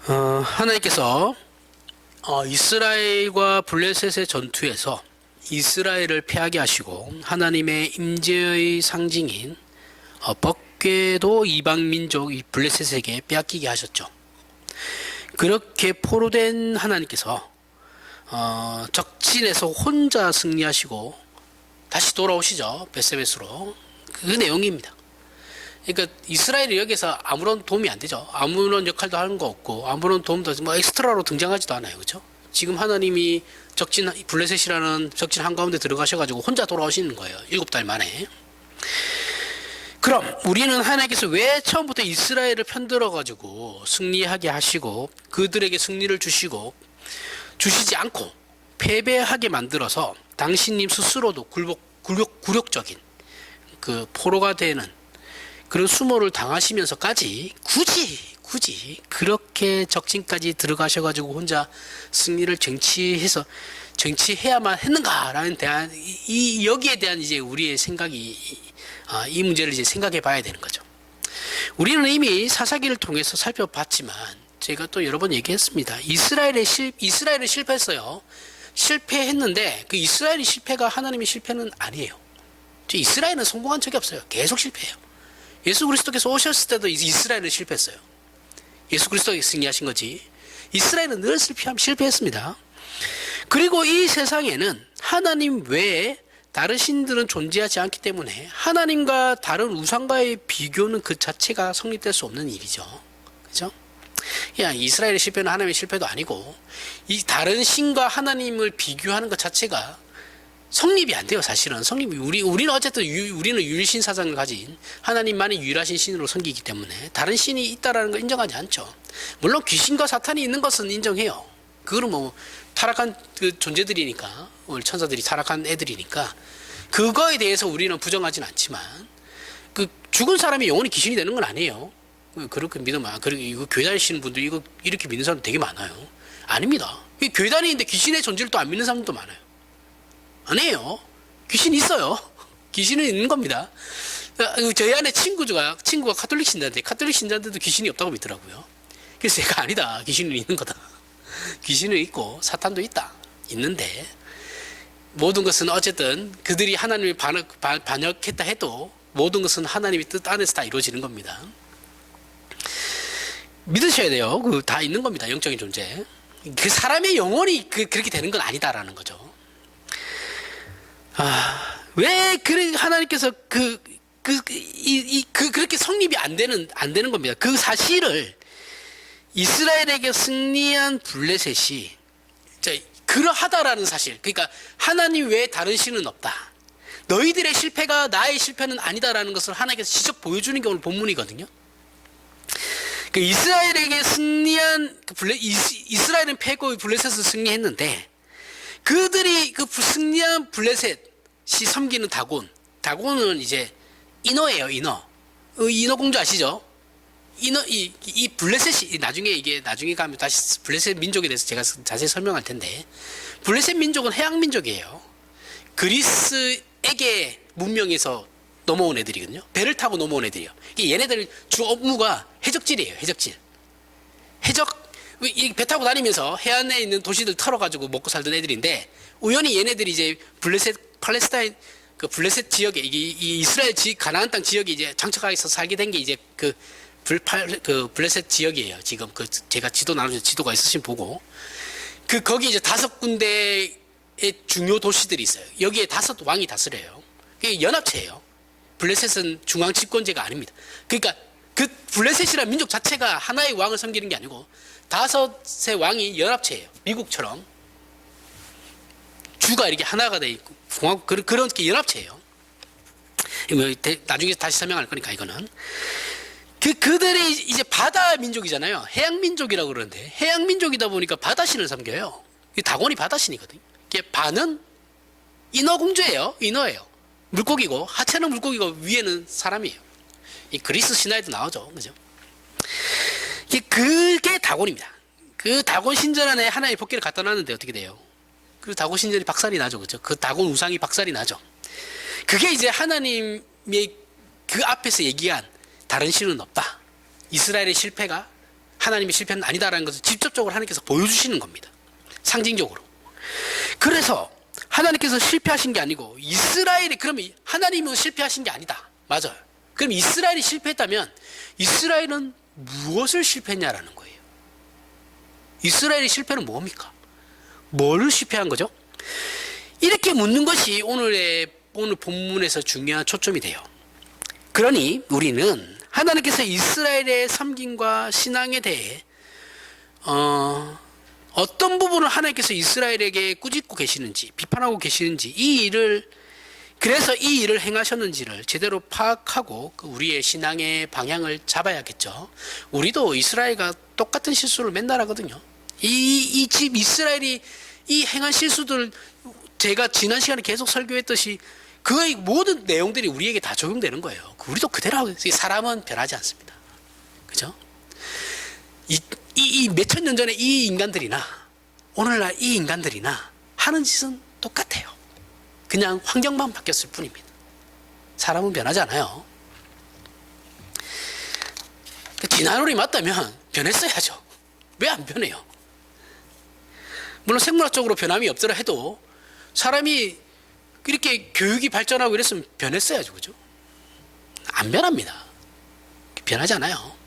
하나님께서 이스라엘과 블레셋의 전투에서 이스라엘을 패하게 하시고 하나님의 임재의 상징인 법궤도 이방 민족 이 블레셋에게 빼앗기게 하셨죠. 그렇게 포로된 하나님께서 적진에서 혼자 승리하시고 다시 돌아오시죠. 베세베스로. 그 내용입니다. 그러니까 이스라엘이 여기서 아무런 도움이 안 되죠. 아무런 역할도 하는 거 없고 아무런 도움도 뭐 엑스트라로 등장하지도 않아요. 그렇죠? 지금 하나님이 적진 블레셋이라는 적진 한가운데 들어가셔가지고 혼자 돌아오시는 거예요. 7달 만에. 그럼 우리는 하나님께서 왜 처음부터 이스라엘을 편들어가지고 승리하게 하시고 그들에게 승리를 주시지 않고 패배하게 만들어서 당신님 스스로도 굴욕적인 그 포로가 되는 그런 수모를 당하시면서까지 굳이 그렇게 적진까지 들어가셔가지고 혼자 승리를 쟁취해야만 했는가라는 대한 여기에 대한 이제 우리의 생각이 이 문제를 이제 생각해 봐야 되는 거죠. 우리는 이미 사사기를 통해서 살펴봤지만 제가 또 여러 번 얘기했습니다. 이스라엘은 실패했어요. 실패했는데 그 이스라엘의 실패가 하나님의 실패는 아니에요. 이스라엘은 성공한 적이 없어요. 계속 실패해요. 예수 그리스도께서 오셨을 때도 이스라엘은 실패했어요. 예수 그리스도가 승리하신 거지. 이스라엘은 늘 실패했습니다. 그리고 이 세상에는 하나님 외에 다른 신들은 존재하지 않기 때문에 하나님과 다른 우상과의 비교는 그 자체가 성립될 수 없는 일이죠. 그죠? 그냥 이스라엘의 실패는 하나님의 실패도 아니고 이 다른 신과 하나님을 비교하는 것 자체가 성립이 안 돼요. 사실은 우리는 어쨌든 우리는 유일신 사상을 가진 하나님만이 유일하신 신으로 섬기기 때문에 다른 신이 있다라는 걸 인정하지 않죠. 물론 귀신과 사탄이 있는 것은 인정해요. 그거는 뭐 타락한 그 존재들이니까 천사들이 타락한 애들이니까 그거에 대해서 우리는 부정하진 않지만 그 죽은 사람이 영원히 귀신이 되는 건 아니에요. 그렇게 믿으면 그리고 이거 교회 다니시는 분들 이거 이렇게 믿는 사람 되게 많아요. 아닙니다. 교회 다니는데 귀신의 존재를 또 안 믿는 사람도 많아요. 아니에요. 귀신이 있어요. 귀신은 있는 겁니다. 저희 안에 친구가 카톨릭 신자인데 카톨릭 신자인데도 귀신이 없다고 믿더라고요. 그래서 제가 아니다. 귀신은 있는 거다. 귀신은 있고 사탄도 있는데 모든 것은 어쨌든 그들이 하나님을 반역했다 해도 모든 것은 하나님의 뜻 안에서 다 이루어지는 겁니다. 믿으셔야 돼요. 다 있는 겁니다. 영적인 존재. 그 사람의 영혼이 그렇게 되는 건 아니다라는 거죠. 왜 하나님께서 그렇게 성립이 안 되는 겁니다. 그 사실을 이스라엘에게 승리한 블레셋이 그러하다라는 사실. 그러니까 하나님 외에 다른 신은 없다. 너희들의 실패가 나의 실패는 아니다라는 것을 하나님께서 직접 보여주는 게 오늘 본문이거든요. 그 이스라엘에게 승리한 이스라엘은 패고 블레셋은 승리했는데 그들이 그 승리한 블레셋이 섬기는 다곤은 이제 인어예요. 인어 공주 아시죠? 이 블레셋이 나중에 가면 다시 블레셋 민족에 대해서 제가 자세히 설명할 텐데 블레셋 민족은 해양 민족이에요. 그리스에게 문명에서 넘어온 애들이거든요. 배를 타고 넘어온 애들이에요. 얘네들 주 업무가 해적질이에요. 배 타고 다니면서 해안에 있는 도시들 털어가지고 먹고 살던 애들인데 우연히 얘네들이 이제 팔레스타인 그 블레셋 지역에 이 이스라엘 가나안 땅 지역에 이제 정착해서 살게 된 게 이제 그 블레셋 지역이에요. 지금 제가 지도 나눠준 지도가 있으시면 보고 거기 이제 5군데의 중요 도시들이 있어요. 여기에 5 왕이 다스려요. 그게 연합체예요. 블레셋은 중앙 집권제가 아닙니다. 그러니까 그 블레셋이라는 민족 자체가 하나의 왕을 섬기는 게 아니고 5의 왕이 연합체예요. 미국처럼 주가 이렇게 하나가 돼 있고 그런 게 연합체예요. 나중에 다시 설명할 거니까 이거는 그들이 이제 바다 민족이잖아요. 해양 민족이라고 그러는데 해양 민족이다 보니까 바다신을 섬겨요. 다곤이 바다신이거든요. 반은 인어공주예요. 인어예요. 물고기고 하체는 물고기고 위에는 사람이에요. 이 그리스 신화에도 나오죠. 그죠? 그게 다곤입니다. 그 다곤 신전 안에 하나의 법궤를 갖다 놨는데 어떻게 돼요? 그 다곤 신전이 박살이 나죠. 그죠? 그 다곤 우상이 박살이 나죠. 그게 이제 하나님의 그 앞에서 얘기한 다른 신은 없다. 이스라엘의 실패가 하나님의 실패는 아니다라는 것을 직접적으로 하나님께서 보여주시는 겁니다. 상징적으로. 그래서 하나님께서 실패하신 게 아니고 이스라엘이, 그러면 하나님은 실패하신 게 아니다. 맞아요. 그럼 이스라엘이 실패했다면 이스라엘은 무엇을 실패했냐라는 거예요. 이스라엘의 실패는 뭡니까? 뭘 실패한 거죠? 이렇게 묻는 것이 오늘 본문에서 중요한 초점이 돼요. 그러니 우리는 하나님께서 이스라엘의 섬김과 신앙에 대해 어떤 부분을 하나님께서 이스라엘에게 꾸짖고 계시는지, 비판하고 계시는지, 그래서 이 일을 행하셨는지를 제대로 파악하고 우리의 신앙의 방향을 잡아야겠죠. 우리도 이스라엘과 똑같은 실수를 맨날 하거든요. 이스라엘이 이 행한 실수들, 제가 지난 시간에 계속 설교했듯이 그의 모든 내용들이 우리에게 다 적용되는 거예요. 우리도 그대로 하고 있어요. 사람은 변하지 않습니다. 그죠? 이 몇천 년 전에 이 인간들이나 오늘날 이 인간들이나 하는 짓은 똑같아요. 그냥 환경만 바뀌었을 뿐입니다. 사람은 변하지 않아요. 지난 우리 맞다면 변했어야죠. 왜 안 변해요? 물론 생물학적으로 변함이 없더라 해도 사람이 이렇게 교육이 발전하고 이랬으면 변했어야죠. 그죠? 안 변합니다. 변하지 않아요.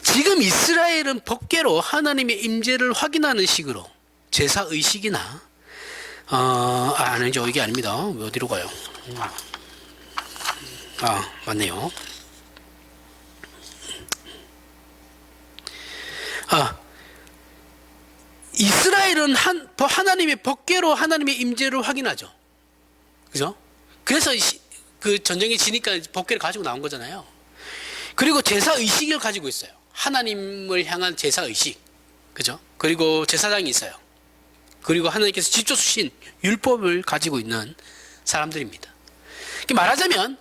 지금 이스라엘은 법궤로 하나님의 임재를 확인하는 식으로 제사의식이나 아니죠. 이게 아닙니다. 어디로 가요? 맞네요. 이스라엘은 하나님의 법궤로 하나님의 임재를 확인하죠. 그죠? 그래서 그 전쟁에 지니까 법궤를 가지고 나온 거잖아요. 그리고 제사의식을 가지고 있어요. 하나님을 향한 제사의식. 그죠? 그리고 제사장이 있어요. 그리고 하나님께서 직접 주신 율법을 가지고 있는 사람들입니다. 말하자면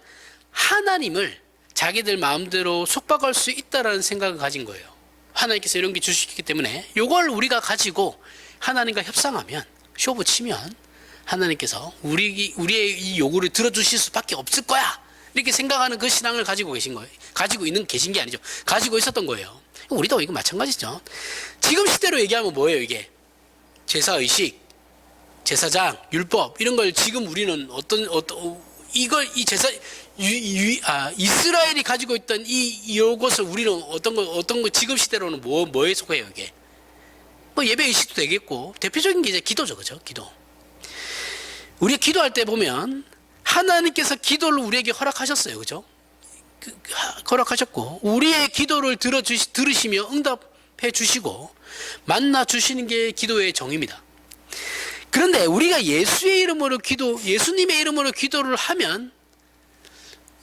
하나님을 자기들 마음대로 속박할 수 있다라는 생각을 가진 거예요. 하나님께서 이런 게 주시기 때문에 이걸 우리가 가지고 하나님과 협상하면, 쇼부 치면 하나님께서 우리의 이 요구를 들어주실 수밖에 없을 거야, 이렇게 생각하는 그 신앙을 가지고 계신 거예요. 가지고 계신 게 아니죠. 가지고 있었던 거예요. 우리도 이거 마찬가지죠. 지금 시대로 얘기하면 뭐예요? 이게 제사의식, 제사장, 율법, 이런 걸 지금 우리는 이스라엘이 가지고 있던 이것을 우리는 어떤 거 지금 시대로는 뭐에 속해요? 이게 예배의식도 되겠고, 대표적인 게 이제 기도죠. 그죠? 기도. 우리가 기도할 때 보면 하나님께서 기도를 우리에게 허락하셨어요. 그죠? 허락하셨고, 우리의 기도를 들으시며 응답해 주시고 만나 주시는 게 기도의 정의입니다. 그런데 우리가 예수님의 이름으로 기도를 하면,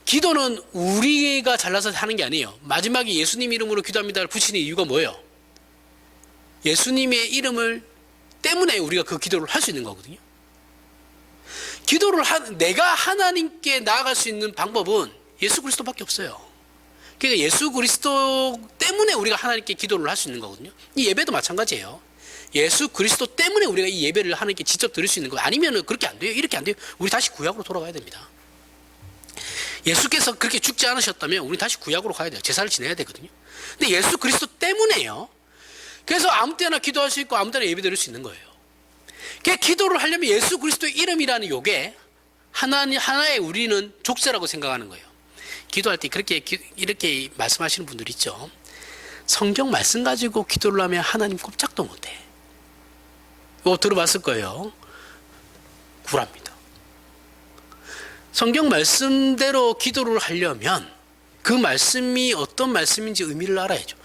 기도는 우리가 잘나서 하는 게 아니에요. 마지막에 예수님 이름으로 기도합니다를 붙이는 이유가 뭐예요? 예수님의 이름을 때문에 우리가 그 기도를 할 수 있는 거거든요. 내가 하나님께 나아갈 수 있는 방법은 예수 그리스도밖에 없어요. 그러니까 예수 그리스도 때문에 우리가 하나님께 기도를 할 수 있는 거거든요. 이 예배도 마찬가지예요. 예수 그리스도 때문에 우리가 이 예배를 하나님께 직접 드릴 수 있는 거예요. 아니면 그렇게 안 돼요. 이렇게 안 돼요. 우리 다시 구약으로 돌아가야 됩니다. 예수께서 그렇게 죽지 않으셨다면 우리 다시 구약으로 가야 돼요. 제사를 지내야 되거든요. 근데 예수 그리스도 때문에요. 그래서 아무 때나 기도할 수 있고 아무 때나 예배 드릴 수 있는 거예요. 그러니까 기도를 하려면 예수 그리스도의 이름이라는 요게 하나의 우리는 족쇄라고 생각하는 거예요. 기도할 때 이렇게 말씀하시는 분들 있죠. 성경 말씀 가지고 기도를 하면 하나님 꼼짝도 못해. 이거 들어봤을 거예요. 구랍니다. 성경 말씀대로 기도를 하려면 그 말씀이 어떤 말씀인지 의미를 알아야죠.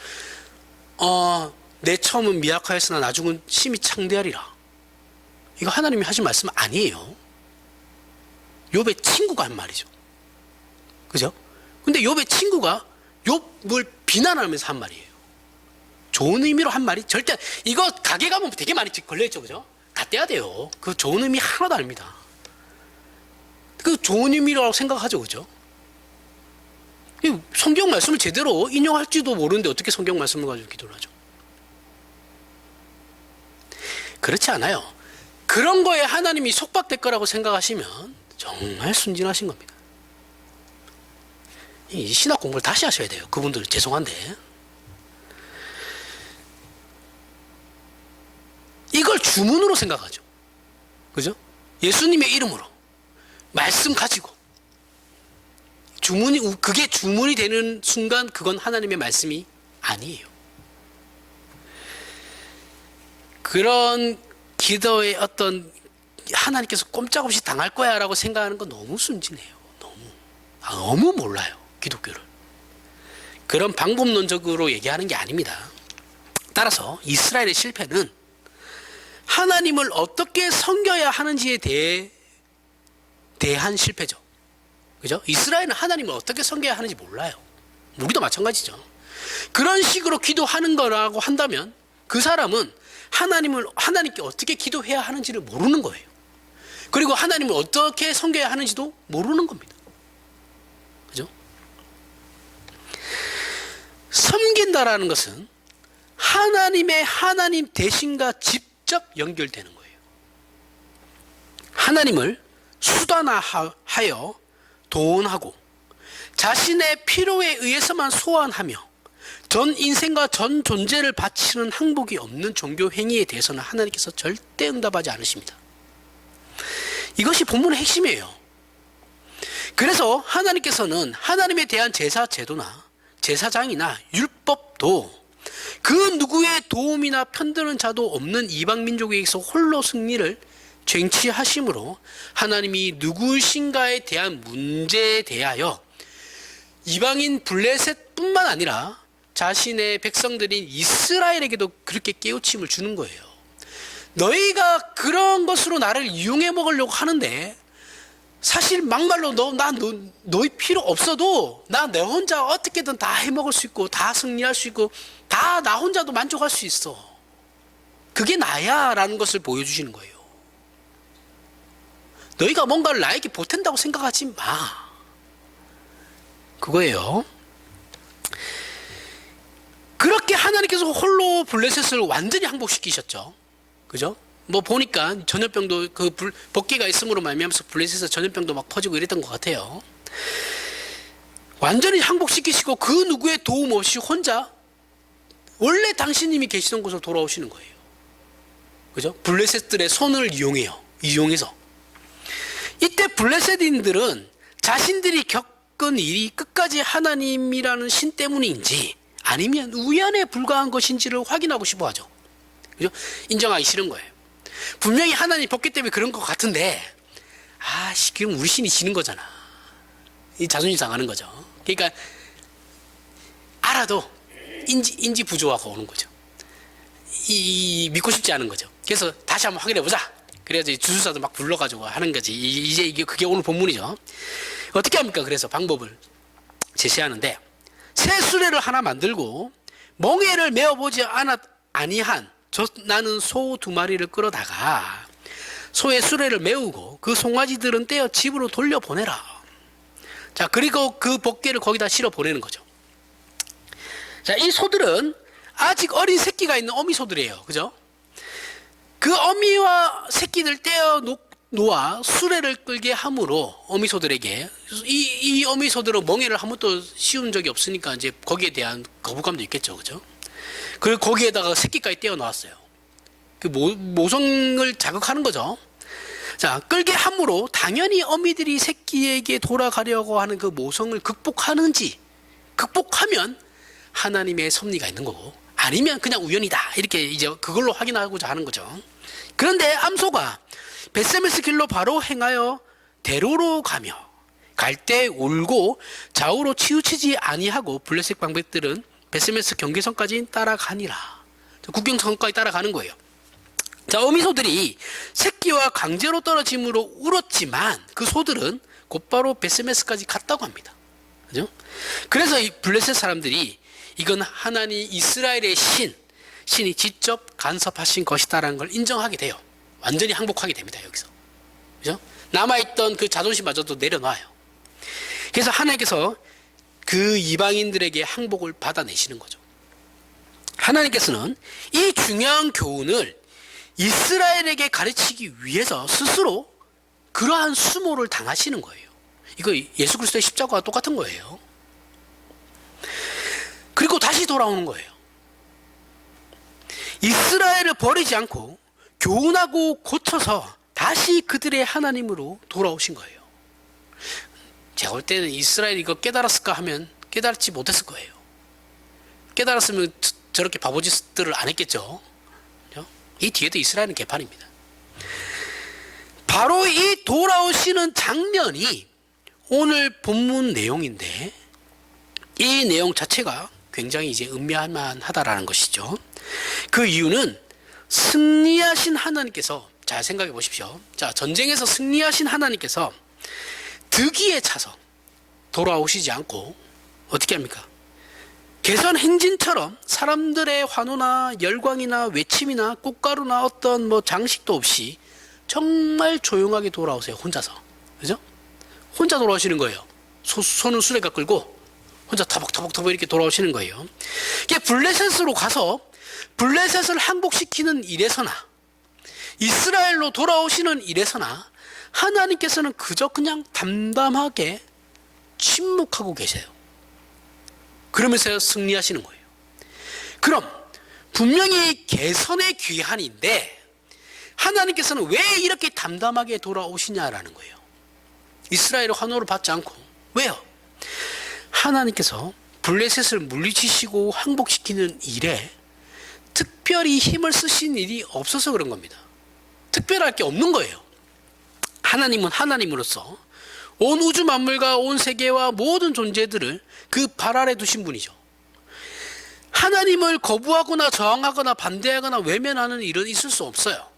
내 처음은 미약하였으나 나중은 심히 창대하리라. 이거 하나님이 하신 말씀 아니에요. 욥의 친구가 한 말이죠. 그죠? 근데 욥의 친구가 욥을 비난하면서 한 말이에요. 좋은 의미로 한 말이 절대, 이거 가게 가면 되게 많이 걸려있죠. 그죠? 다 떼야 돼요. 그 좋은 의미 하나도 아닙니다. 그 좋은 의미라고 생각하죠. 그죠? 성경 말씀을 제대로 인용할지도 모르는데 어떻게 성경 말씀을 가지고 기도를 하죠? 그렇지 않아요. 그런 거에 하나님이 속박될 거라고 생각하시면 정말 순진하신 겁니다. 이 신학 공부를 다시 하셔야 돼요. 그분들 죄송한데. 주문으로 생각하죠. 그죠? 예수님의 이름으로 말씀 가지고 그게 주문이 되는 순간 그건 하나님의 말씀이 아니에요. 그런 기도의 어떤 하나님께서 꼼짝없이 당할 거야 라고 생각하는 건 너무 순진해요. 너무 몰라요, 기독교를. 그런 방법론적으로 얘기하는 게 아닙니다. 따라서 이스라엘의 실패는 하나님을 어떻게 섬겨야 하는지에 대한 실패죠. 그죠? 이스라엘은 하나님을 어떻게 섬겨야 하는지 몰라요. 우리도 마찬가지죠. 그런 식으로 기도하는 거라고 한다면 그 사람은 하나님께 어떻게 기도해야 하는지를 모르는 거예요. 그리고 하나님을 어떻게 섬겨야 하는지도 모르는 겁니다. 그죠? 섬긴다라는 것은 하나님 대신과 직접 연결되는 거예요. 하나님을 수단화하여 도원하고 자신의 필요에 의해서만 소환하며 전 인생과 전 존재를 바치는 항복이 없는 종교 행위에 대해서는 하나님께서 절대 응답하지 않으십니다. 이것이 본문의 핵심이에요. 그래서 하나님께서는 하나님에 대한 제사 제도나 제사장이나 율법도 그 누구의 도움이나 편드는 자도 없는 이방 민족에게서 홀로 승리를 쟁취하심으로 하나님이 누구신가에 대한 문제에 대하여 이방인 블레셋뿐만 아니라 자신의 백성들인 이스라엘에게도 그렇게 깨우침을 주는 거예요. 너희가 그런 것으로 나를 이용해 먹으려고 하는데 사실 막말로 너희 필요 없어도 나 내 혼자 어떻게든 다 해먹을 수 있고 다 승리할 수 있고 다 나 혼자도 만족할 수 있어. 그게 나야 라는 것을 보여주시는 거예요. 너희가 뭔가를 나에게 보탠다고 생각하지 마. 그거예요. 그렇게 하나님께서 홀로 블레셋을 완전히 항복시키셨죠. 그죠? 뭐 보니까 전염병도 그 복귀가 있음으로 말미암아서 블레셋에서 전염병도 막 퍼지고 이랬던 것 같아요. 완전히 항복시키시고 그 누구의 도움 없이 혼자 원래 당신님이 계시던 곳으로 돌아오시는 거예요. 그죠? 블레셋들의 손을 이용해서 이때 블레셋인들은 자신들이 겪은 일이 끝까지 하나님이라는 신 때문인지 아니면 우연에 불과한 것인지를 확인하고 싶어 하죠. 그죠? 인정하기 싫은 거예요. 분명히 하나님 복귀 때문에 그런 것 같은데 그럼 우리 신이 지는 거잖아. 이 자존심 상하는 거죠. 그러니까 알아도 인지 부조화가 오는 거죠. 믿고 싶지 않은 거죠. 그래서 다시 한번 확인해 보자. 그래야지 주술사도 막 불러가지고 하는 거지. 이제 그게 오늘 본문이죠. 어떻게 합니까? 그래서 방법을 제시하는데 새 수레를 하나 만들고 멍에를 메어보지 아니한 나는 소 2마리를 끌어다가 소의 수레를 메우고 그 송아지들은 떼어 집으로 돌려보내라. 자, 그리고 그 복개를 거기다 실어 보내는 거죠. 자, 이 소들은 아직 어린 새끼가 있는 어미소들이에요. 그죠? 그 어미와 새끼들 떼어 놓아 수레를 끌게 함으로 어미소들에게 이 어미소들은 멍에를 한 번도 씌운 적이 없으니까 이제 거기에 대한 거부감도 있겠죠. 그죠? 그리고 거기에다가 새끼까지 떼어 놓았어요. 그 모성을 자극하는 거죠. 자, 끌게 함으로 당연히 어미들이 새끼에게 돌아가려고 하는 그 모성을 극복하면 하나님의 섭리가 있는 거고 아니면 그냥 우연이다. 이렇게 이제 그걸로 확인하고자 하는 거죠. 그런데 암소가 벳세메스 길로 바로 행하여 대로로 가며 갈 때 울고 좌우로 치우치지 아니하고 블레셋 방백들은 벳세메스 경계선까지 따라가니라. 국경선까지 따라가는 거예요. 자, 어미소들이 새끼와 강제로 떨어짐으로 울었지만 그 소들은 곧바로 벳세메스까지 갔다고 합니다. 그죠? 그래서 이 블레셋 사람들이 이건 하나님 이스라엘의 신이 직접 간섭하신 것이다라는 걸 인정하게 돼요. 완전히 항복하게 됩니다. 여기서. 그죠? 남아있던 그 자존심마저도 내려놔요. 그래서 하나님께서 그 이방인들에게 항복을 받아내시는 거죠. 하나님께서는 이 중요한 교훈을 이스라엘에게 가르치기 위해서 스스로 그러한 수모를 당하시는 거예요. 이거 예수 그리스도의 십자가와 똑같은 거예요. 그리고 다시 돌아오는 거예요. 이스라엘을 버리지 않고 교훈하고 고쳐서 다시 그들의 하나님으로 돌아오신 거예요. 제가 볼 때는 이스라엘이 이거 깨달았을까 하면 깨달지 못했을 거예요. 깨달았으면 저렇게 바보짓들을 안 했겠죠. 이 뒤에도 이스라엘은 개판입니다. 바로 이 돌아오시는 장면이 오늘 본문 내용인데, 이 내용 자체가 굉장히 이제 음미할만하다라는 것이죠. 그 이유는 승리하신 하나님께서, 잘 생각해 보십시오. 자, 전쟁에서 승리하신 하나님께서 득이에 차서 돌아오시지 않고 어떻게 합니까? 개선 행진처럼 사람들의 환호나 열광이나 외침이나 꽃가루나 어떤 장식도 없이 정말 조용하게 돌아오세요. 혼자서. 그죠? 혼자 돌아오시는 거예요. 손은 수레가 끌고 혼자 터벅터벅 이렇게 돌아오시는 거예요. 이게 블레셋으로 가서 블레셋을 항복시키는 일에서나 이스라엘로 돌아오시는 일에서나 하나님께서는 그저 그냥 담담하게 침묵하고 계세요. 그러면서 승리하시는 거예요. 그럼 분명히 개선의 귀환인데 하나님께서는 왜 이렇게 담담하게 돌아오시냐라는 거예요. 이스라엘의 환호를 받지 않고. 왜요? 하나님께서 블레셋을 물리치시고 항복시키는 일에 특별히 힘을 쓰신 일이 없어서 그런 겁니다. 특별할 게 없는 거예요. 하나님은 하나님으로서 온 우주 만물과 온 세계와 모든 존재들을 그 발 아래 두신 분이죠. 하나님을 거부하거나 저항하거나 반대하거나 외면하는 일은 있을 수 없어요.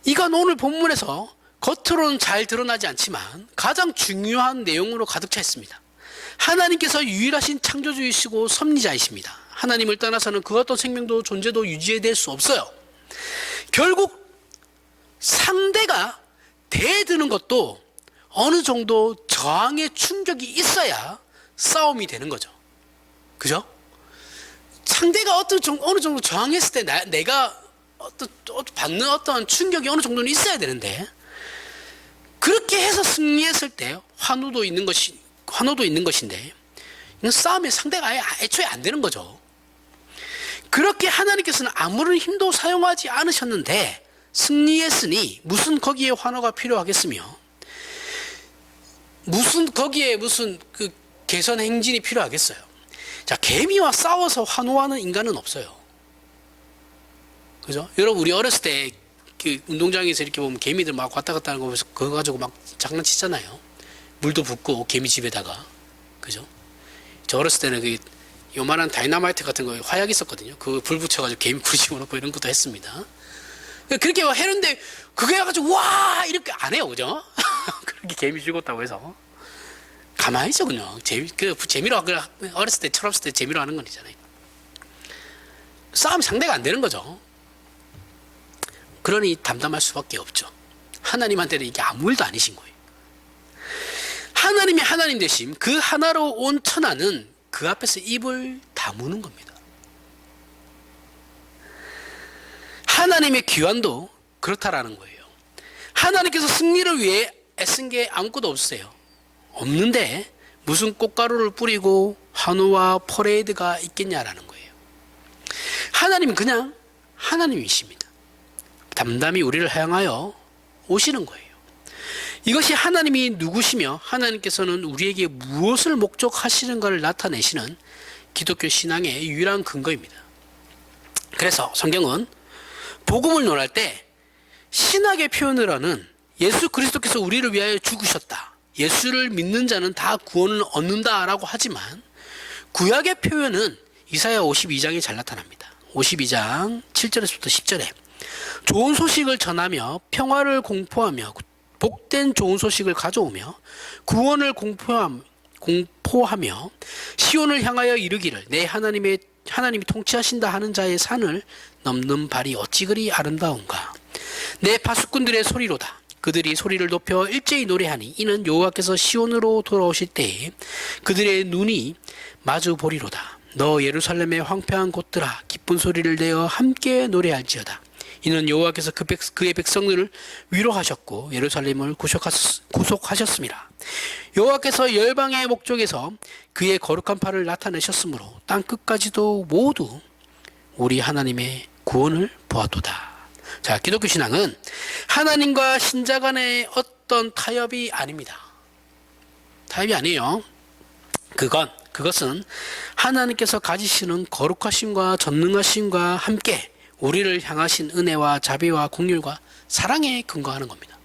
이건 오늘 본문에서 겉으로는 잘 드러나지 않지만 가장 중요한 내용으로 가득 차 있습니다. 하나님께서 유일하신 창조주이시고 섭리자이십니다. 하나님을 떠나서는 그 어떤 생명도 존재도 유지될 수 없어요. 결국 상대가 대드는 것도 어느 정도 저항의 충격이 있어야 싸움이 되는 거죠. 그죠? 상대가 어느 정도 저항했을 때 내가 받는 어떤 충격이 어느 정도는 있어야 되는데, 그렇게 해서 승리했을 때 환호도 있는 것인데, 이건 싸움의 상대가 애초에 안 되는 거죠. 그렇게 하나님께서는 아무런 힘도 사용하지 않으셨는데 승리했으니 무슨 거기에 환호가 필요하겠으며, 거기에 무슨 그 개선 행진이 필요하겠어요. 자, 개미와 싸워서 환호하는 인간은 없어요. 그죠? 여러분, 우리 어렸을 때 그 운동장에서 이렇게 보면 개미들 막 왔다 갔다 하는 거 보면서 그거 가지고 막 장난치잖아요. 물도 붓고 개미 집에다가. 그죠? 저 어렸을 때는 그 요만한 다이너마이트 같은 거 화약 있었거든요. 그거 불 붙여가지고 개미 불 집어넣고 이런 것도 했습니다. 그렇게 해는데 그거 해가지고 와 이렇게 안 해요. 그죠? 그렇게 개미 죽었다고 해서 가만히 있어. 그냥 재미로, 어렸을 때 철없을 때 재미로 하는 거잖아요. 싸움 상대가 안 되는 거죠. 그러니 담담할 수밖에 없죠. 하나님한테는 이게 아무 일도 아니신 거예요. 하나님이 하나님 되심, 그 하나로 온 천하는 그 앞에서 입을 다무는 겁니다. 하나님의 귀환도 그렇다라는 거예요. 하나님께서 승리를 위해 애쓴 게 아무것도 없으세요. 없는데 무슨 꽃가루를 뿌리고 환호와 퍼레이드가 있겠냐라는 거예요. 하나님은 그냥 하나님이십니다. 담담히 우리를 향하여 오시는 거예요. 이것이 하나님이 누구시며 하나님께서는 우리에게 무엇을 목적하시는가를 나타내시는 기독교 신앙의 유일한 근거입니다. 그래서 성경은 복음을 논할 때 신학의 표현을 하는 예수 그리스도께서 우리를 위하여 죽으셨다, 예수를 믿는 자는 다 구원을 얻는다라고 하지만 구약의 표현은 이사야 52장에 잘 나타납니다. 52장 7절에서부터 10절에 좋은 소식을 전하며 평화를 공포하며 복된 좋은 소식을 가져오며 구원을 공포하며 시온을 향하여 이르기를 내 하나님이 통치하신다 하는 자의 산을 넘는 발이 어찌 그리 아름다운가. 내 파수꾼들의 소리로다. 그들이 소리를 높여 일제히 노래하니 이는 여호와께서 시온으로 돌아오실 때에 그들의 눈이 마주 보리로다. 너 예루살렘의 황폐한 곳들아 기쁜 소리를 내어 함께 노래할지어다. 이는 여호와께서 그의 백성들을 위로하셨고 예루살렘을 구속하셨습니다. 여호와께서 열방의 목적에서 그의 거룩한 팔을 나타내셨으므로 땅 끝까지도 모두 우리 하나님의 구원을 보았도다. 자, 기독교 신앙은 하나님과 신자 간의 어떤 타협이 아닙니다. 타협이 아니에요. 그것은 하나님께서 가지시는 거룩하심과 전능하심과 함께 우리를 향하신 은혜와 자비와 긍휼과 사랑에 근거하는 겁니다.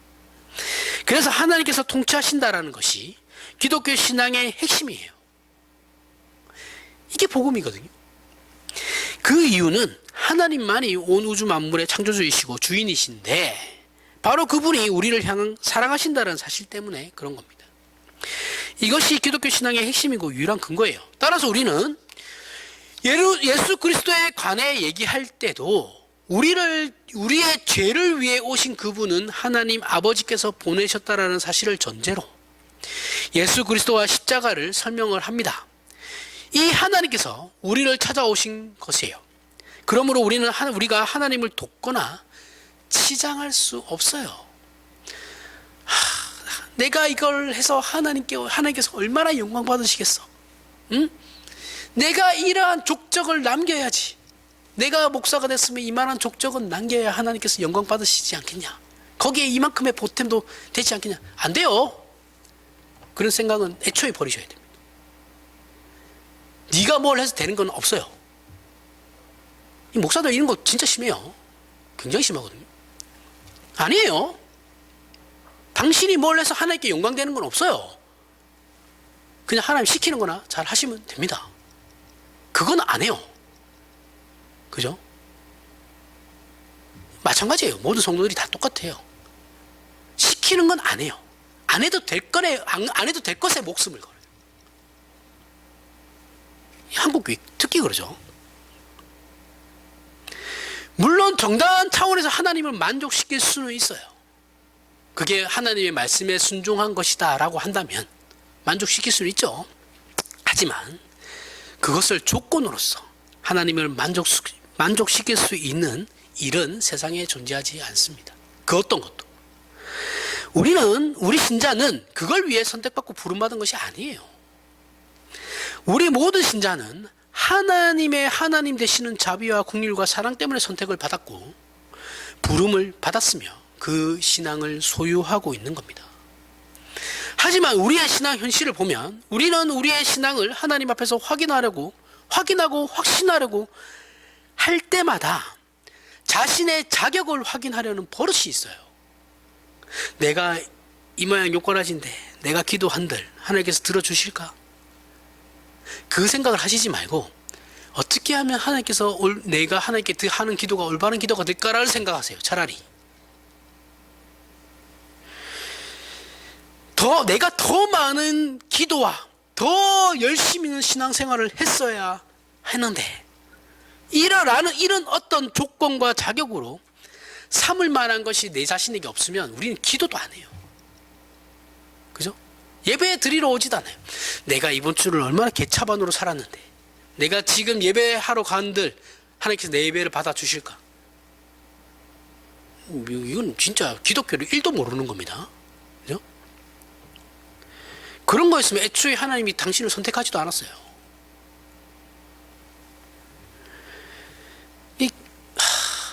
그래서 하나님께서 통치하신다라는 것이 기독교 신앙의 핵심이에요. 이게 복음이거든요. 그 이유는 하나님만이 온 우주 만물의 창조주이시고 주인이신데 바로 그분이 우리를 향한 사랑하신다는 사실 때문에 그런 겁니다. 이것이 기독교 신앙의 핵심이고 유일한 근거예요. 따라서 우리는 예수 그리스도에 관해 얘기할 때도 우리의 죄를 위해 오신 그분은 하나님 아버지께서 보내셨다라는 사실을 전제로 예수 그리스도와 십자가를 설명을 합니다. 이 하나님께서 우리를 찾아오신 것이에요. 그러므로 우리가 하나님을 돕거나 치장할 수 없어요. 내가 이걸 해서 하나님께서 얼마나 영광 받으시겠어? 응? 내가 이러한 족적을 남겨야지. 내가 목사가 됐으면 이만한 족적은 남겨야 하나님께서 영광 받으시지 않겠냐? 거기에 이만큼의 보탬도 되지 않겠냐? 안 돼요. 그런 생각은 애초에 버리셔야 됩니다. 네가 뭘 해서 되는 건 없어요. 이 목사들 이런 거 진짜 심해요. 굉장히 심하거든요. 아니에요. 당신이 뭘 해서 하나님께 영광되는 건 없어요. 그냥 하나님 시키는 거나 잘 하시면 됩니다. 그건 안 해요. 그죠? 마찬가지예요. 모든 성도들이 다 똑같아요. 시키는 건 안 해요. 안 해도 될 것에 목숨을 걸어요. 한국 교회 특히 그러죠. 물론 정당한 차원에서 하나님을 만족시킬 수는 있어요. 그게 하나님의 말씀에 순종한 것이다 라고 한다면 만족시킬 수는 있죠. 하지만 그것을 조건으로서 하나님을 만족시킬 수 있는 일은 세상에 존재하지 않습니다. 그 어떤 것도. 우리 신자는 그걸 위해 선택받고 부름받은 것이 아니에요. 우리 모든 신자는 하나님 되시는 자비와 긍휼과 사랑 때문에 선택을 받았고 부름을 받았으며 그 신앙을 소유하고 있는 겁니다. 하지만 우리의 신앙 현실을 보면 우리는 우리의 신앙을 하나님 앞에서 확인하고 확신하려고 할 때마다 자신의 자격을 확인하려는 버릇이 있어요. 내가 이 모양 요건하신데 내가 기도한들 하나님께서 들어주실까? 그 생각을 하시지 말고 어떻게 하면 내가 하나님께 하는 기도가 올바른 기도가 될까라는 생각하세요. 차라리 내가 더 많은 기도와 더 열심히 있는 신앙생활을 했어야 했는데 이런 어떤 조건과 자격으로 삼을 만한 것이 내 자신에게 없으면 우리는 기도도 안 해요. 그죠? 예배 드리러 오지도 않아요. 내가 이번 주를 얼마나 개차반으로 살았는데 내가 지금 예배하러 간들 하나님께서 내 예배를 받아주실까? 이건 진짜 기독교를 1도 모르는 겁니다. 그죠? 그런 거였으면 애초에 하나님이 당신을 선택하지도 않았어요.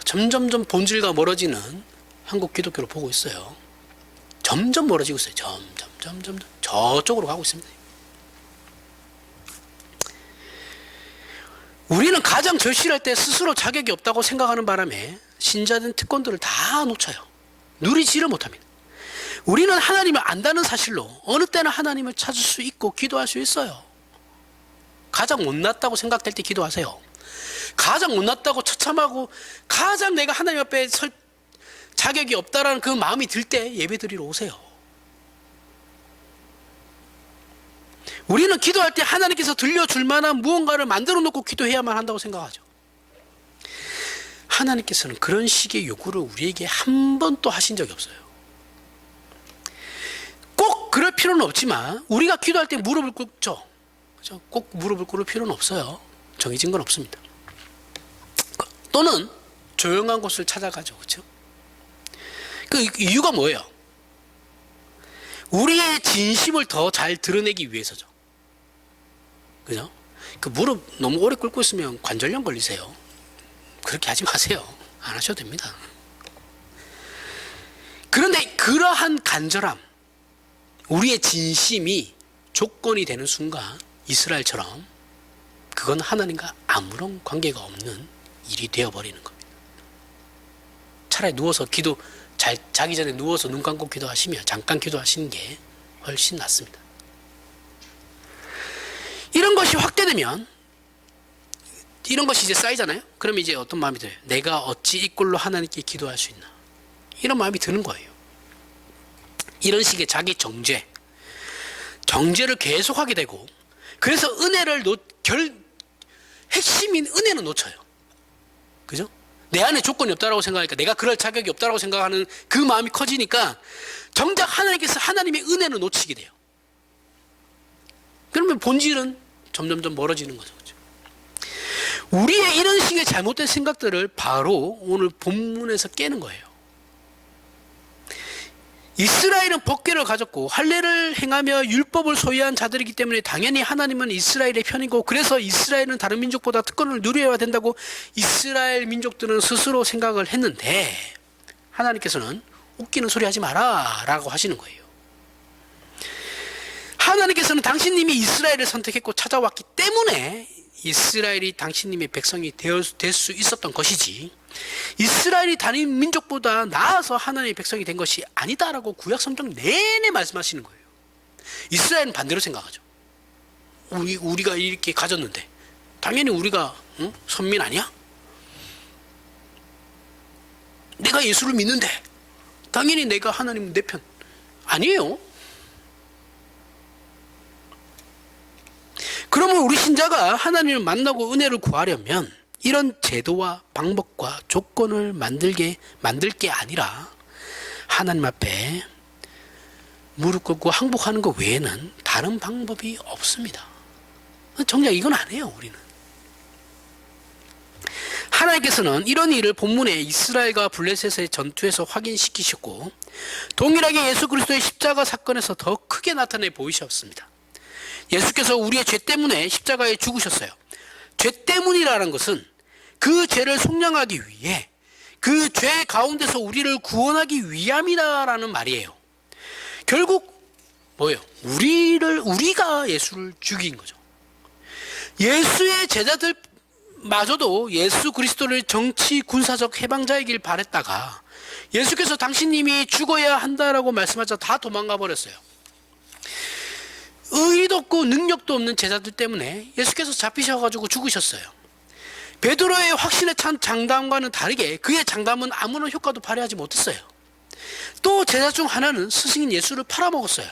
점점점 본질과 멀어지는 한국 기독교를 보고 있어요. 점점 멀어지고 있어요. 점점 저쪽으로 가고 있습니다. 우리는 가장 절실할 때 스스로 자격이 없다고 생각하는 바람에 신자된 특권들을 다 놓쳐요. 누리지를 못합니다. 우리는 하나님을 안다는 사실로 어느 때나 하나님을 찾을 수 있고 기도할 수 있어요. 가장 못났다고 생각될 때 기도하세요. 가장 못났다고 처참하고 가장 내가 하나님 앞에 설 자격이 없다라는 그 마음이 들 때 예배드리러 오세요. 우리는 기도할 때 하나님께서 들려줄 만한 무언가를 만들어 놓고 기도해야만 한다고 생각하죠. 하나님께서는 그런 식의 요구를 우리에게 한 번도 하신 적이 없어요. 꼭 그럴 필요는 없지만 우리가 기도할 때 무릎을 꿇죠. 그렇죠? 꼭 무릎을 꿇을 필요는 없어요. 정해진 건 없습니다. 또는 조용한 곳을 찾아가죠. 그렇죠? 그 이유가 뭐예요? 우리의 진심을 더 잘 드러내기 위해서죠. 그죠? 그 무릎 너무 오래 꿇고 있으면 관절염 걸리세요. 그렇게 하지 마세요. 안 하셔도 됩니다. 그런데 그러한 간절함, 우리의 진심이 조건이 되는 순간 이스라엘처럼 그건 하나님과 아무런 관계가 없는 일이 되어버리는 겁니다. 차라리 누워서 자기 전에 누워서 눈 감고 기도하시며 잠깐 기도하시는 게 훨씬 낫습니다. 이런 것이 확대되면, 이런 것이 이제 쌓이잖아요. 그러면 이제 어떤 마음이 들어요? 내가 어찌 이 꼴로 하나님께 기도할 수 있나? 이런 마음이 드는 거예요. 이런 식의 자기 정죄를 계속하게 되고, 그래서 핵심인 은혜는 놓쳐요. 그죠? 내 안에 조건이 없다라고 생각하니까, 내가 그럴 자격이 없다라고 생각하는 그 마음이 커지니까 정작 하나님께서 하나님의 은혜는 놓치게 돼요. 그러면 본질은 점점점 멀어지는 거죠. 그죠? 우리의 이런 식의 잘못된 생각들을 바로 오늘 본문에서 깨는 거예요. 이스라엘은 법궤를 가졌고 할례를 행하며 율법을 소유한 자들이기 때문에 당연히 하나님은 이스라엘의 편이고, 그래서 이스라엘은 다른 민족보다 특권을 누려야 된다고 이스라엘 민족들은 스스로 생각을 했는데, 하나님께서는 웃기는 소리 하지 마라 라고 하시는 거예요. 하나님께서는 당신님이 이스라엘을 선택했고 찾아왔기 때문에 이스라엘이 당신님의 백성이 될 수 있었던 것이지, 이스라엘이 다른 민족보다 나아서 하나님의 백성이 된 것이 아니다라고 구약 성경 내내 말씀하시는 거예요. 이스라엘은 반대로 생각하죠. 우리가 이렇게 가졌는데 당연히 우리가 선민 아니야? 내가 예수를 믿는데 당연히 내가 하나님 내 편 아니에요. 그러면 우리 신자가 하나님을 만나고 은혜를 구하려면 이런 제도와 방법과 조건을 만들 게 아니라 하나님 앞에 무릎 꿇고 항복하는 것 외에는 다른 방법이 없습니다. 정작 이건 안 해요, 우리는. 하나님께서는 이런 일을 본문에 이스라엘과 블레셋의 전투에서 확인시키셨고, 동일하게 예수 그리스도의 십자가 사건에서 더 크게 나타내 보이셨습니다. 예수께서 우리의 죄 때문에 십자가에 죽으셨어요. 죄 때문이라는 것은 그 죄를 속량하기 위해, 그 죄 가운데서 우리를 구원하기 위함이다라는 말이에요. 결국 뭐예요? 우리가 예수를 죽인 거죠. 예수의 제자들마저도 예수 그리스도를 정치 군사적 해방자이길 바랬다가 예수께서 당신님이 죽어야 한다라고 말씀하자 다 도망가 버렸어요. 의의도 없고 능력도 없는 제자들 때문에 예수께서 잡히셔가지고 죽으셨어요. 베드로의 확신에 찬 장담과는 다르게 그의 장담은 아무런 효과도 발휘하지 못했어요. 또 제자 중 하나는 스승인 예수를 팔아먹었어요.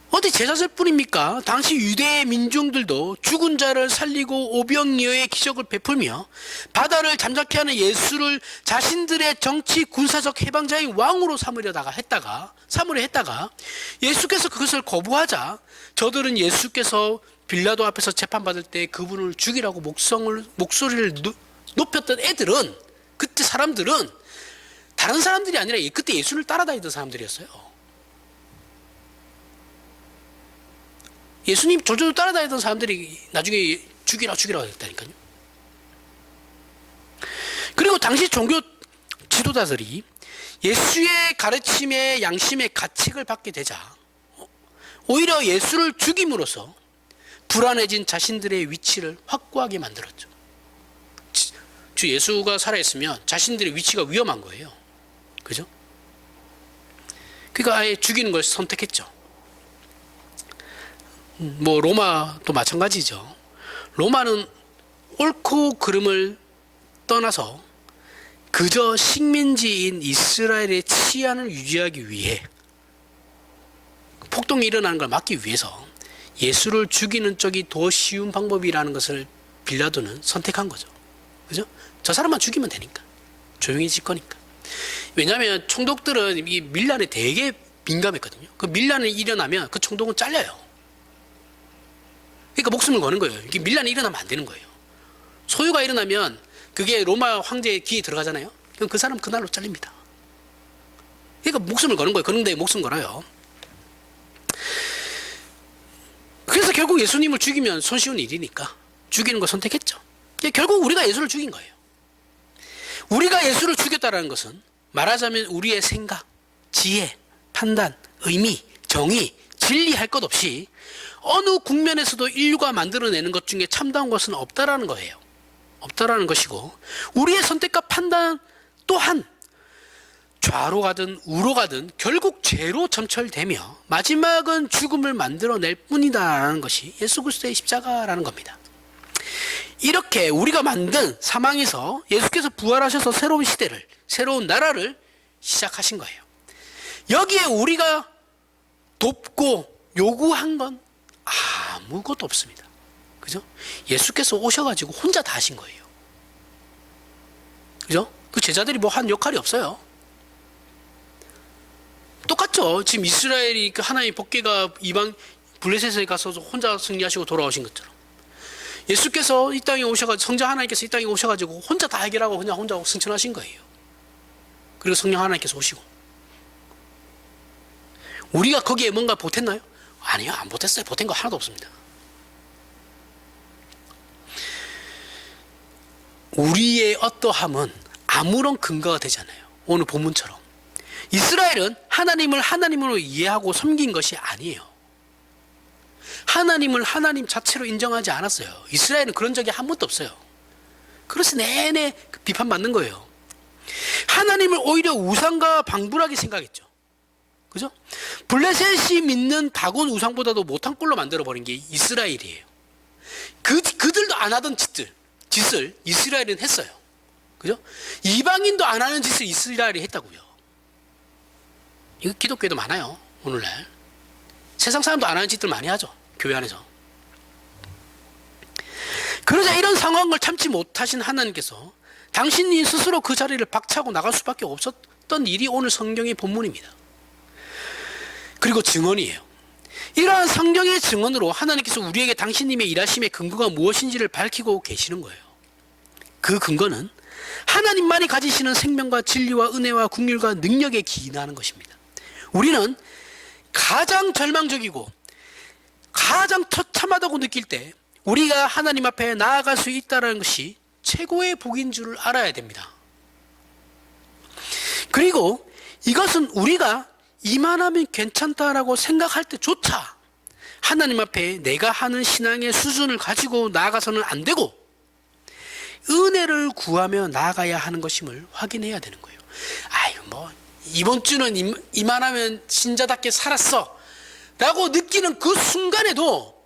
어디 제자들 뿐입니까? 당시 유대의 민중들도 죽은 자를 살리고 오병이어의 기적을 베풀며 바다를 잠잠케 하는 예수를 자신들의 정치 군사적 해방자인 왕으로 삼으려 했다가 예수께서 그것을 거부하자 저들은 예수께서 빌라도 앞에서 재판받을 때 그분을 죽이라고 목소리를 높였던 애들은, 그때 사람들은 다른 사람들이 아니라 그때 예수를 따라다니던 사람들이었어요. 예수님 졸졸 따라다니던 사람들이 나중에 죽이라 했다니까요. 그리고 당시 종교 지도자들이 예수의 가르침의 양심의 가책을 받게 되자 오히려 예수를 죽임으로써 불안해진 자신들의 위치를 확고하게 만들었죠. 주 예수가 살아있으면 자신들의 위치가 위험한 거예요. 그죠? 그러니까 아예 죽이는 걸 선택했죠. 로마도 마찬가지죠. 로마는 옳고 그름을 떠나서 그저 식민지인 이스라엘의 치안을 유지하기 위해, 폭동이 일어나는 걸 막기 위해서 예수를 죽이는 쪽이 더 쉬운 방법이라는 것을 빌라도는 선택한 거죠. 그죠? 저 사람만 죽이면 되니까. 조용해질 거니까. 왜냐하면 총독들은 이 밀란에 되게 민감했거든요. 그 밀란이 일어나면 그 총독은 잘려요. 그러니까 목숨을 거는 거예요. 이게 밀란이 일어나면 안 되는 거예요. 소유가 일어나면 그게 로마 황제의 귀에 들어가잖아요. 그럼 그 사람 그날로 잘립니다. 그러니까 목숨을 거는 거예요. 그런데 목숨 걸어요. 그래서 결국 예수님을 죽이면 손쉬운 일이니까 죽이는 걸 선택했죠. 결국 우리가 예수를 죽인 거예요. 우리가 예수를 죽였다는 것은 말하자면 우리의 생각, 지혜, 판단, 의미, 정의, 진리 할 것 없이 어느 국면에서도 인류가 만들어내는 것 중에 참다운 것은 없다라는 거예요. 없다라는 것이고, 우리의 선택과 판단 또한 좌로 가든 우로 가든 결국 죄로 점철되며 마지막은 죽음을 만들어낼 뿐이다라는 것이 예수 그리스도의 십자가라는 겁니다. 이렇게 우리가 만든 사망에서 예수께서 부활하셔서 새로운 시대를, 새로운 나라를 시작하신 거예요. 여기에 우리가 돕고 요구한 건 아무것도 없습니다. 그죠? 예수께서 오셔가지고 혼자 다 하신 거예요. 그죠? 그 제자들이 뭐 한 역할이 없어요. 똑같죠. 지금 이스라엘이 그 하나님의 법궤가 이방 블레셋에 가서 혼자 승리하시고 돌아오신 것처럼 예수께서 이 땅에 오셔가지고, 성자 하나님께서 이 땅에 오셔가지고 혼자 다 해결하고 그냥 혼자 승천하신 거예요. 그리고 성령 하나님께서 오시고, 우리가 거기에 뭔가 보탰나요? 아니요, 안 보탰어요. 보탠 거 하나도 없습니다. 우리의 어떠함은 아무런 근거가 되지 않아요. 오늘 본문처럼 이스라엘은 하나님을 하나님으로 이해하고 섬긴 것이 아니에요. 하나님을 하나님 자체로 인정하지 않았어요. 이스라엘은 그런 적이 한 번도 없어요. 그래서 내내 비판받는 거예요. 하나님을 오히려 우상과 방불하게 생각했죠. 그죠? 블레셋이 믿는 다곤 우상보다도 못한 꼴로 만들어버린 게 이스라엘이에요. 그들도 안 하던 짓을 이스라엘은 했어요. 그죠? 이방인도 안 하는 짓을 이스라엘이 했다고요. 이거 기독교에도 많아요. 오늘날 세상 사람도 안 하는 짓들 많이 하죠. 교회 안에서. 그러자 이런 상황을 참지 못하신 하나님께서 당신이 스스로 그 자리를 박차고 나갈 수밖에 없었던 일이 오늘 성경의 본문입니다. 그리고 증언이에요. 이러한 성경의 증언으로 하나님께서 우리에게 당신님의 일하심의 근거가 무엇인지를 밝히고 계시는 거예요. 그 근거는 하나님만이 가지시는 생명과 진리와 은혜와 긍휼과 능력에 기인하는 것입니다. 우리는 가장 절망적이고 가장 처참하다고 느낄 때 우리가 하나님 앞에 나아갈 수 있다는 것이 최고의 복인 줄을 알아야 됩니다. 그리고 이것은 우리가 이만하면 괜찮다라고 생각할 때조차 하나님 앞에 내가 하는 신앙의 수준을 가지고 나아가서는 안 되고 은혜를 구하며 나아가야 하는 것임을 확인해야 되는 거예요. 아유, 뭐 이번 주는 이만하면 신자답게 살았어 라고 느끼는 그 순간에도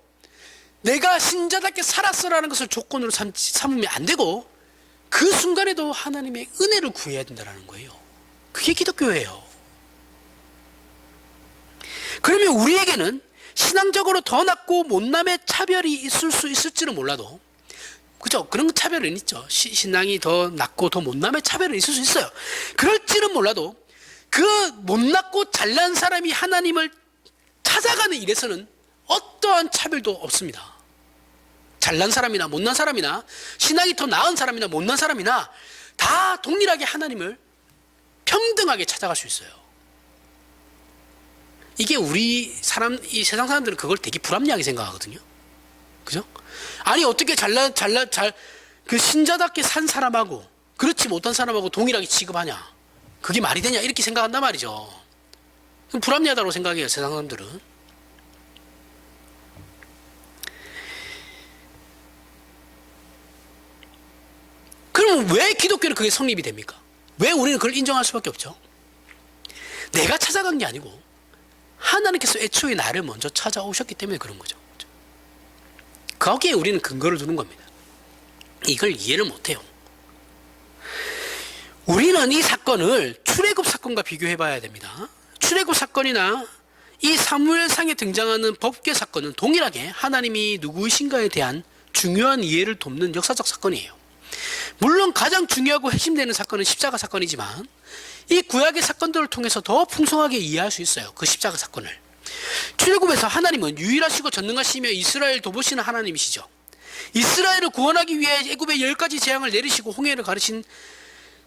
내가 신자답게 살았어라는 것을 조건으로 삼으면 안 되고 그 순간에도 하나님의 은혜를 구해야 된다는 거예요. 그게 기독교예요. 그러면 우리에게는 신앙적으로 더 낮고 못남의 차별이 있을 수 있을지는 몰라도, 그죠? 그런 차별은 있죠. 신앙이 더 낮고 더 못남의 차별은 있을 수 있어요. 그럴지는 몰라도 그 못났고 잘난 사람이 하나님을 찾아가는 일에서는 어떠한 차별도 없습니다. 잘난 사람이나 못난 사람이나 신앙이 더 나은 사람이나 못난 사람이나 다 동일하게 하나님을 평등하게 찾아갈 수 있어요. 이게 이 세상 사람들은 그걸 되게 불합리하게 생각하거든요. 그죠? 아니, 어떻게 그 신자답게 산 사람하고 그렇지 못한 사람하고 동일하게 취급하냐? 그게 말이 되냐? 이렇게 생각한단 말이죠. 불합리하다고 생각해요, 세상 사람들은. 그럼 왜 기독교는 그게 성립이 됩니까? 왜 우리는 그걸 인정할 수밖에 없죠? 내가 찾아간 게 아니고 하나님께서 애초에 나를 먼저 찾아오셨기 때문에 그런 거죠. 거기에 우리는 근거를 두는 겁니다. 이걸 이해를 못해요. 우리는 이 사건을 출애굽 사건과 비교해 봐야 됩니다. 출애굽 사건이나 이 사무엘상에 등장하는 법궤 사건은 동일하게 하나님이 누구이신가에 대한 중요한 이해를 돕는 역사적 사건이에요. 물론 가장 중요하고 핵심되는 사건은 십자가 사건이지만 이 구약의 사건들을 통해서 더 풍성하게 이해할 수 있어요. 그 십자가 사건을. 출애굽에서 하나님은 유일하시고 전능하시며 이스라엘 돌보시는 하나님이시죠. 이스라엘을 구원하기 위해 애굽에 10가지 재앙을 내리시고 홍해를 가르신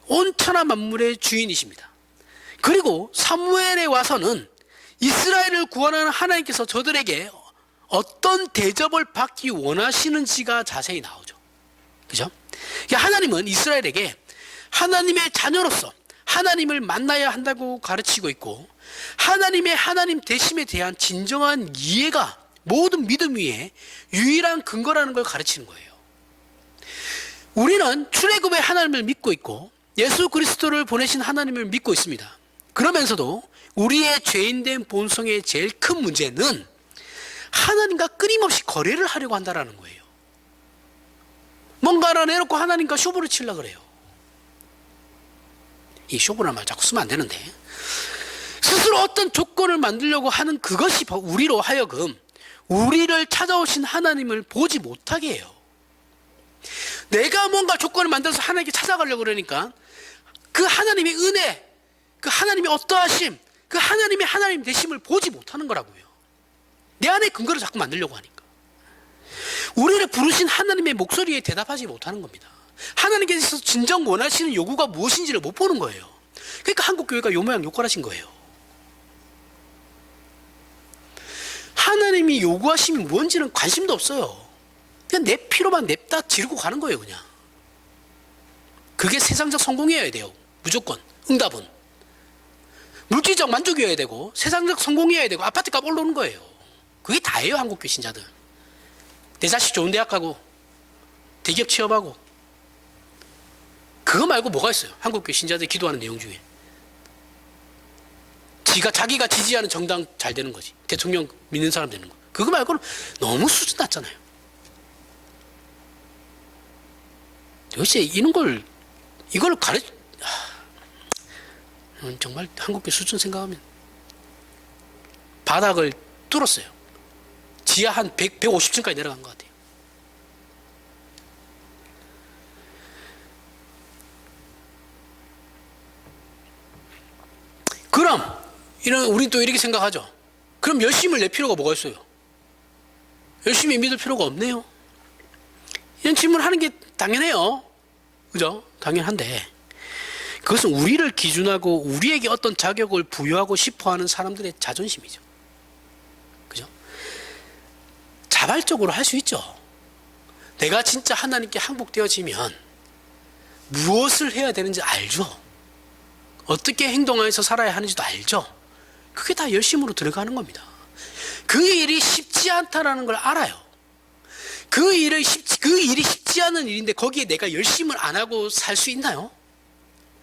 온 천하 만물의 주인이십니다. 그리고 사무엘에 와서는 이스라엘을 구원하는 하나님께서 저들에게 어떤 대접을 받기 원하시는지가 자세히 나오죠. 그죠? 하나님은 이스라엘에게 하나님의 자녀로서 하나님을 만나야 한다고 가르치고 있고, 하나님의 하나님 되심에 대한 진정한 이해가 모든 믿음 위에 유일한 근거라는 걸 가르치는 거예요. 우리는 출애굽의 하나님을 믿고 있고 예수 그리스도를 보내신 하나님을 믿고 있습니다. 그러면서도 우리의 죄인된 본성의 제일 큰 문제는 하나님과 끊임없이 거래를 하려고 한다는 거예요. 뭔가 하나 내놓고 하나님과 쇼부를 치려고 그래요. 이 쇼부라는 말 자꾸 쓰면 안 되는데, 스스로 어떤 조건을 만들려고 하는 그것이 우리로 하여금 우리를 찾아오신 하나님을 보지 못하게 해요. 내가 뭔가 조건을 만들어서 하나님께 찾아가려고 그러니까 그 하나님의 은혜, 그 하나님의 어떠하심, 그 하나님의 하나님 되심을 보지 못하는 거라고요. 내 안에 근거를 자꾸 만들려고 하니까. 우리를 부르신 하나님의 목소리에 대답하지 못하는 겁니다. 하나님께서 진정 원하시는 요구가 무엇인지를 못 보는 거예요. 그러니까 한국교회가 요 모양 요꼴하신 거예요. 하나님이 요구하심이 뭔지는 관심도 없어요. 그냥 내 피로만 냅다 지르고 가는 거예요. 그냥. 그게 세상적 성공이어야 돼요. 무조건. 응답은. 물질적 만족이어야 되고 세상적 성공이어야 되고 아파트값 올라오는 거예요. 그게 다예요. 한국교회 신자들. 내 자식 좋은 대학 가고 대기업 취업하고. 그거 말고 뭐가 있어요? 한국교회 신자들이 기도하는 내용 중에. 자기가 지지하는 정당 잘 되는 거지. 대통령 믿는 사람 되는 거. 그거 말고는 너무 수준 낮잖아요. 도대체 이걸 정말 한국교회 수준 생각하면 바닥을 뚫었어요. 지하 한 150층까지 내려간 것 같아요. 그럼 우린 또 이렇게 생각하죠. 그럼 열심을 낼 필요가 뭐가 있어요? 열심히 믿을 필요가 없네요. 이런 질문을 하는 게 당연해요. 그죠? 당연한데 그것은 우리를 기준하고 우리에게 어떤 자격을 부여하고 싶어하는 사람들의 자존심이죠. 그죠? 자발적으로 할 수 있죠. 내가 진짜 하나님께 항복되어지면 무엇을 해야 되는지 알죠. 어떻게 행동해서 살아야 하는지도 알죠. 그게 다 열심으로 들어가는 겁니다. 그 일이 쉽지 않다라는 걸 알아요. 그 일이 쉽지 않은 일인데 거기에 내가 열심을 안 하고 살 수 있나요?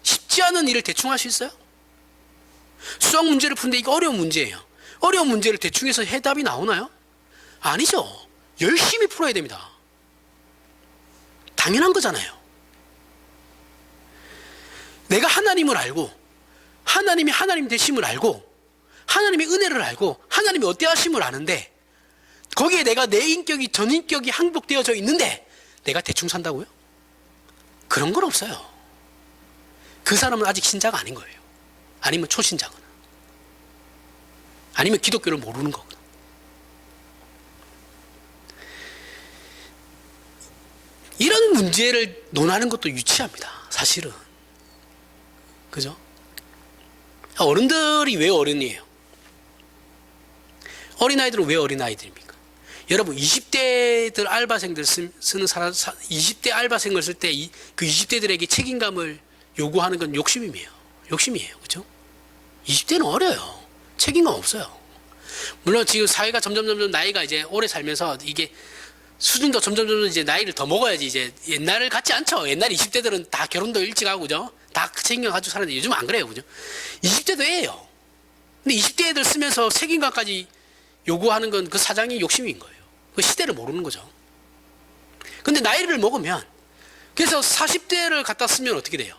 쉽지 않은 일을 대충 할 수 있어요? 수학 문제를 푸는데 이게 어려운 문제예요. 어려운 문제를 대충 해서 해답이 나오나요? 아니죠. 열심히 풀어야 됩니다. 당연한 거잖아요. 내가 하나님을 알고 하나님이 하나님 되심을 알고 하나님의 은혜를 알고 하나님이 어때하심을 아는데 거기에 내가 내 인격이 전인격이 항복되어져 있는데 내가 대충 산다고요? 그런 건 없어요. 그 사람은 아직 신자가 아닌 거예요. 아니면 초신자거나 아니면 기독교를 모르는 거거나. 이런 문제를 논하는 것도 유치합니다. 사실은. 그죠? 어른들이 왜 어른이에요? 어린아이들은 왜 어린아이들입니까? 여러분 20대들 알바생들 쓰는 사람 20대 알바생을 쓸 때 그 20대들에게 책임감을 요구하는 건 욕심이에요. 그렇죠? 20대는 어려요. 책임감 없어요. 물론 지금 사회가 점점 나이가 이제 오래 살면서 이게 수준도 점점 이제 나이를 더 먹어야지 이제 옛날 같지 않죠. 옛날 20대들은 다 결혼도 일찍 하고 그죠? 다 책임감 가지고 사는데 요즘 안 그래요. 그죠? 20대도 애예요. 근데 20대 애들 쓰면서 책임감까지 요구하는 건 그 사장의 욕심인 거예요. 그 시대를 모르는 거죠. 근데 나이를 먹으면 그래서 40대를 갖다 쓰면 어떻게 돼요?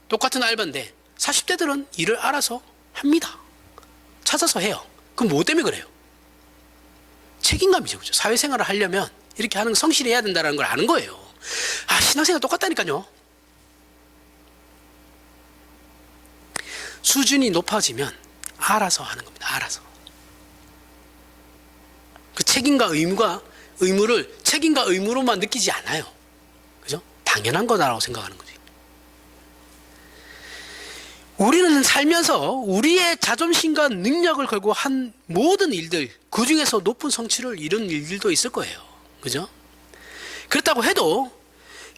똑같은 알바인데 40대들은 일을 알아서 합니다. 찾아서 해요. 그럼 뭐 때문에 그래요? 책임감이죠. 그죠? 사회생활을 하려면 이렇게 하는 성실히 해야 된다는 걸 아는 거예요. 아, 신앙생활 똑같다니까요. 수준이 높아지면 알아서 하는 겁니다. 알아서. 그 책임과 의무로만 느끼지 않아요. 그죠? 당연한 거다라고 생각하는 거지. 우리는 살면서 우리의 자존심과 능력을 걸고 한 모든 일들, 그 중에서 높은 성취를 이룬 일들도 있을 거예요. 그죠? 그렇다고 해도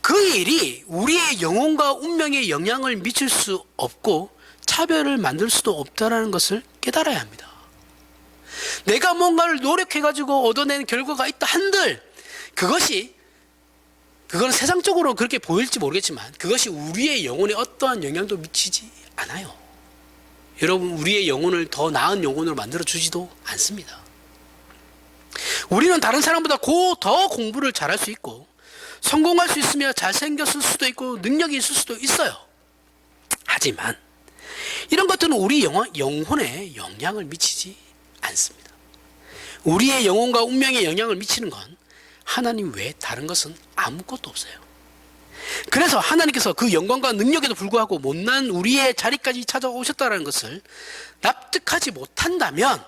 그 일이 우리의 영혼과 운명에 영향을 미칠 수 없고 차별을 만들 수도 없다는 것을 깨달아야 합니다. 내가 뭔가를 노력해가지고 얻어낸 결과가 있다 한들 그건 세상적으로 그렇게 보일지 모르겠지만 그것이 우리의 영혼에 어떠한 영향도 미치지 않아요. 여러분, 우리의 영혼을 더 나은 영혼으로 만들어주지도 않습니다. 우리는 다른 사람보다 더 공부를 잘할 수 있고 성공할 수 있으며 잘생겼을 수도 있고 능력이 있을 수도 있어요. 하지만 이런 것들은 우리 영혼에 영향을 미치지 않습니다. 우리의 영혼과 운명에 영향을 미치는 건 하나님 외에 다른 것은 아무것도 없어요. 그래서 하나님께서 그 영광과 능력에도 불구하고 못난 우리의 자리까지 찾아오셨다는 것을 납득하지 못한다면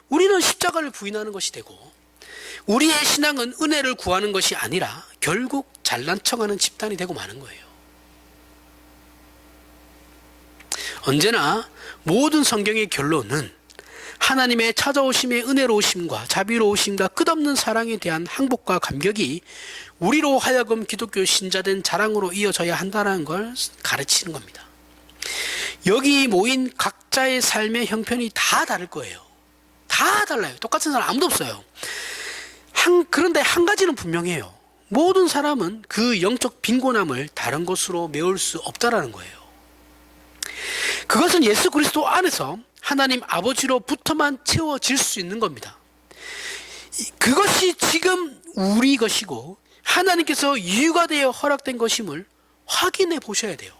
우리는 십자가를 부인하는 것이 되고 우리의 신앙은 은혜를 구하는 것이 아니라 결국 잘난 척하는 집단이 되고 마는 거예요. 언제나 모든 성경의 결론은 하나님의 찾아오심의 은혜로우심과 자비로우심과 끝없는 사랑에 대한 항복과 감격이 우리로 하여금 기독교 신자된 자랑으로 이어져야 한다는 걸 가르치는 겁니다. 여기 모인 각자의 삶의 형편이 다 다를 거예요. 다 달라요. 똑같은 사람 아무도 없어요. 그런데 한 가지는 분명해요. 모든 사람은 그 영적 빈곤함을 다른 것으로 메울 수 없다라는 거예요. 그것은 예수 그리스도 안에서 하나님 아버지로부터만 채워질 수 있는 겁니다. 그것이 지금 우리 것이고 하나님께서 이유가 되어 허락된 것임을 확인해 보셔야 돼요.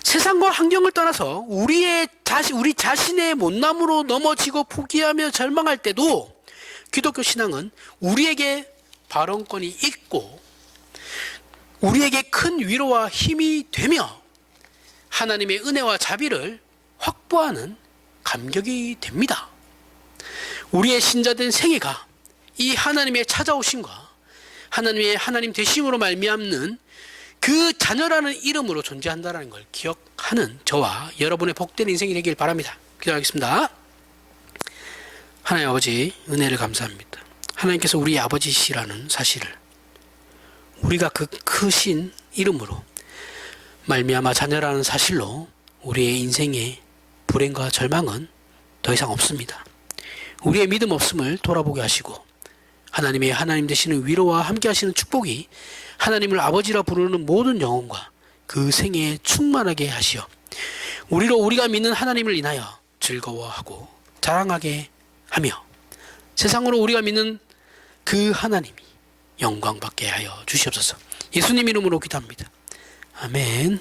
세상과 환경을 떠나서 우리 자신의 못남으로 넘어지고 포기하며 절망할 때도 기독교 신앙은 우리에게 발언권이 있고 우리에게 큰 위로와 힘이 되며 하나님의 은혜와 자비를 확보하는 감격이 됩니다. 우리의 신자된 생애가 이 하나님의 찾아오심과 하나님 되심으로 말미암는 그 자녀라는 이름으로 존재한다는 걸 기억하는 저와 여러분의 복된 인생이 되길 바랍니다. 기도하겠습니다. 하나님 아버지, 은혜를 감사합니다. 하나님께서 우리 아버지시라는 사실을 우리가 그 크신 이름으로 말미암아 자녀라는 사실로 우리의 인생의 불행과 절망은 더 이상 없습니다. 우리의 믿음 없음을 돌아보게 하시고 하나님 되시는 위로와 함께 하시는 축복이 하나님을 아버지라 부르는 모든 영혼과 그 생애에 충만하게 하시어 우리가 믿는 하나님을 인하여 즐거워하고 자랑하게 하며 세상으로 우리가 믿는 그 하나님이 영광받게 하여 주시옵소서. 예수님 이름으로 기도합니다. 아멘.